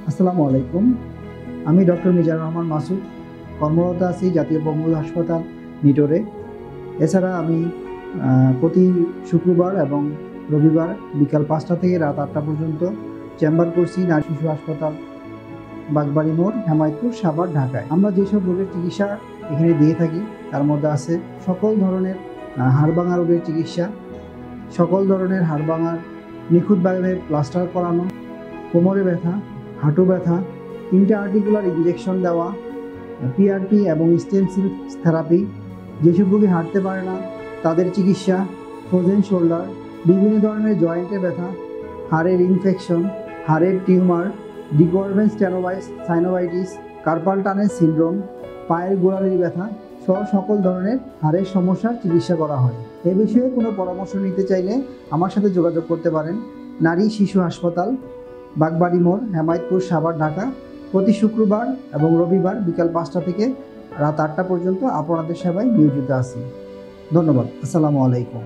আসসালামু আলাইকুম। আমি ডক্টর মিজানুর রহমান মাসুদ, কর্মরত আছি জাতীয় বঙ্গবন্ধু হাসপাতাল নিটোরে। এছাড়া আমি প্রতি শুক্রবার এবং রবিবার বিকাল 5টা থেকে রাত 8টা পর্যন্ত চেম্বার করছি নারী শিশু হাসপাতাল, বাগবাড়ি মোড়, হেমায়তপুর, সাভার, ঢাকায়। আমরা যেসব রোগের চিকিৎসা এখানে দিয়ে থাকি তার মধ্যে আছে সকল ধরনের হাড়ভাঙা রোগের চিকিৎসা, সকল ধরনের হাড়ভাঙার নিখুঁতভাবে প্লাস্টার করানো, কোমরে ব্যথা, হাঁটু ব্যথা, ইন্টারআর্টিকুলার ইনজেকশন দেওয়া, পিআরপি এবং স্টেম সেল থেরাপি, যেসব রোগী হাঁটতে পারে না তাদের চিকিৎসা, ফ্রোজেন শোল্ডার, বিভিন্ন ধরনের জয়েন্টের ব্যথা, হাড়ের ইনফেকশন, হাড়ের tumour, de Quervain's synovitis, carpal tunnel syndrome, পায়ের গোড়ালির ব্যথা সহ সকল ধরনের হাড়ের সমস্যার চিকিৎসা করা হয়। এ বিষয়ে কোনো পরামর্শ নিতে চাইলে আমার সাথে যোগাযোগ করতে পারেন। নারী শিশু হাসপাতাল, বাগবাড়ি মোড়, হেমায়তপুর, সাভার, ঢাকা। প্রতি শুক্রবার এবং রবিবার বিকাল 5টা থেকে রাত 8টা পর্যন্ত আপনাদের সেবায় নিয়োজিত আছি। ধন্যবাদ। আসসালামু আলাইকুম।